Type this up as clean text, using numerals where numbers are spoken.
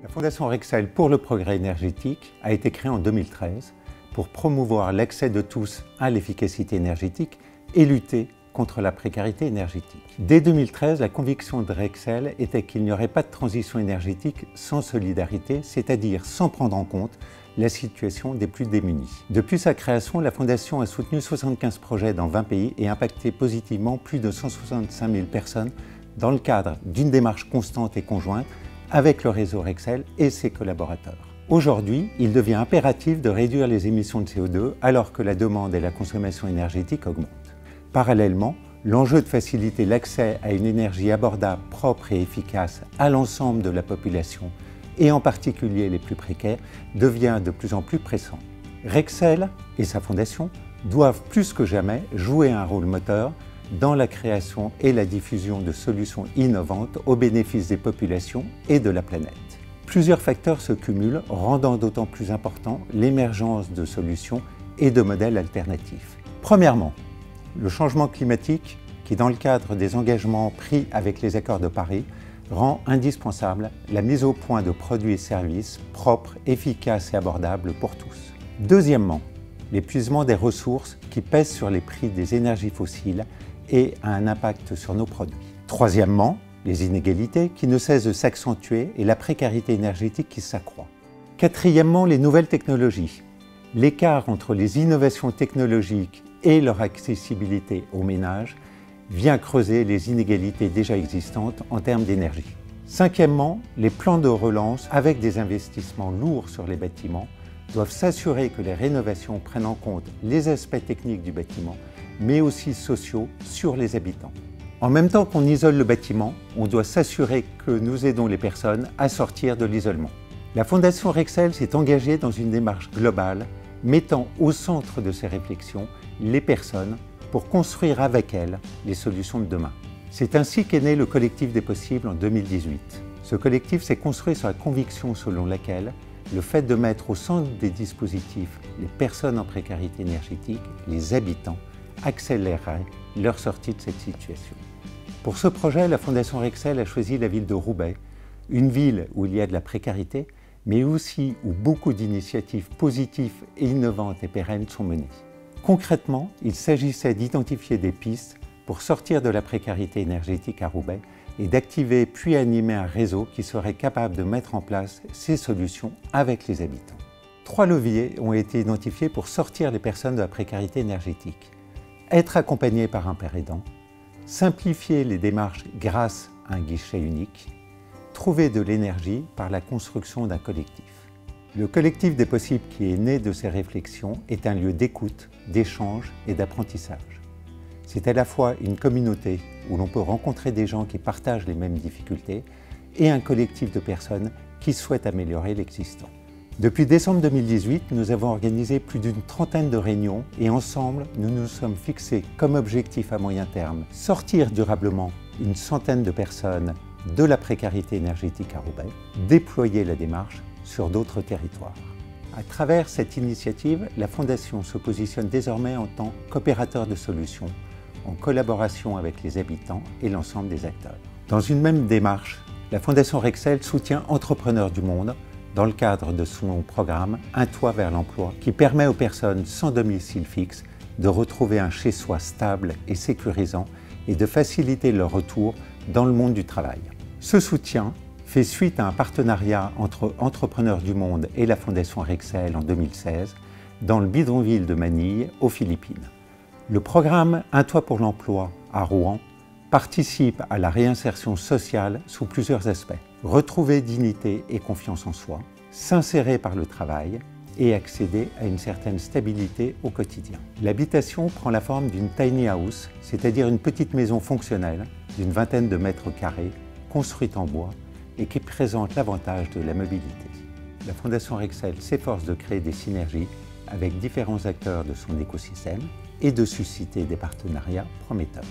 La Fondation Rexel pour le progrès énergétique a été créée en 2013 pour promouvoir l'accès de tous à l'efficacité énergétique et lutter contre la précarité énergétique. Dès 2013, la conviction de Rexel était qu'il n'y aurait pas de transition énergétique sans solidarité, c'est-à-dire sans prendre en compte la situation des plus démunis. Depuis sa création, la Fondation a soutenu 75 projets dans 20 pays et impacté positivement plus de 165 000 personnes dans le cadre d'une démarche constante et conjointe avec le réseau Rexel et ses collaborateurs. Aujourd'hui, il devient impératif de réduire les émissions de CO2 alors que la demande et la consommation énergétique augmentent. Parallèlement, l'enjeu de faciliter l'accès à une énergie abordable, propre et efficace à l'ensemble de la population, et en particulier les plus précaires, devient de plus en plus pressant. Rexel et sa fondation doivent plus que jamais jouer un rôle moteur dans la création et la diffusion de solutions innovantes au bénéfice des populations et de la planète. Plusieurs facteurs se cumulent, rendant d'autant plus important l'émergence de solutions et de modèles alternatifs. Premièrement, le changement climatique qui, dans le cadre des engagements pris avec les accords de Paris, rend indispensable la mise au point de produits et services propres, efficaces et abordables pour tous. Deuxièmement, l'épuisement des ressources qui pèsent sur les prix des énergies fossiles et a un impact sur nos produits. Troisièmement, les inégalités qui ne cessent de s'accentuer et la précarité énergétique qui s'accroît. Quatrièmement, les nouvelles technologies. L'écart entre les innovations technologiques et leur accessibilité aux ménages vient creuser les inégalités déjà existantes en termes d'énergie. Cinquièmement, les plans de relance avec des investissements lourds sur les bâtiments doivent s'assurer que les rénovations prennent en compte les aspects techniques du bâtiment, mais aussi sociaux sur les habitants. En même temps qu'on isole le bâtiment, on doit s'assurer que nous aidons les personnes à sortir de l'isolement. La Fondation Rexel s'est engagée dans une démarche globale, mettant au centre de ses réflexions les personnes pour construire avec elles les solutions de demain. C'est ainsi qu'est né le Collectif des Possibles en 2018. Ce collectif s'est construit sur la conviction selon laquelle le fait de mettre au centre des dispositifs les personnes en précarité énergétique, les habitants, accélérerait leur sortie de cette situation. Pour ce projet, la Fondation Rexel a choisi la ville de Roubaix, une ville où il y a de la précarité, mais aussi où beaucoup d'initiatives positives et innovantes et pérennes sont menées. Concrètement, il s'agissait d'identifier des pistes pour sortir de la précarité énergétique à Roubaix et d'activer puis animer un réseau qui serait capable de mettre en place ces solutions avec les habitants. 3 leviers ont été identifiés pour sortir les personnes de la précarité énergétique. Être accompagné par un père aidant, simplifier les démarches grâce à un guichet unique, trouver de l'énergie par la construction d'un collectif. Le Collectif des Possibles qui est né de ces réflexions est un lieu d'écoute, d'échange et d'apprentissage. C'est à la fois une communauté où l'on peut rencontrer des gens qui partagent les mêmes difficultés et un collectif de personnes qui souhaitent améliorer l'existant. Depuis décembre 2018, nous avons organisé plus d'une trentaine de réunions et ensemble, nous nous sommes fixés comme objectif à moyen terme sortir durablement une centaine de personnes de la précarité énergétique à Roubaix, déployer la démarche sur d'autres territoires. À travers cette initiative, la Fondation se positionne désormais en tant qu'opérateur de solutions, en collaboration avec les habitants et l'ensemble des acteurs. Dans une même démarche, la Fondation Rexel soutient Entrepreneurs du Monde dans le cadre de son programme Un toit vers l'emploi qui permet aux personnes sans domicile fixe de retrouver un chez-soi stable et sécurisant et de faciliter leur retour dans le monde du travail. Ce soutien fait suite à un partenariat entre Entrepreneurs du Monde et la Fondation Rexel en 2016 dans le bidonville de Manille, aux Philippines. Le programme Un toit pour l'emploi à Rouen participe à la réinsertion sociale sous plusieurs aspects. Retrouver dignité et confiance en soi, s'insérer par le travail et accéder à une certaine stabilité au quotidien. L'habitation prend la forme d'une tiny house, c'est-à-dire une petite maison fonctionnelle d'une vingtaine de mètres carrés, construite en bois et qui présente l'avantage de la mobilité. La Fondation Rexel s'efforce de créer des synergies avec différents acteurs de son écosystème et de susciter des partenariats prometteurs.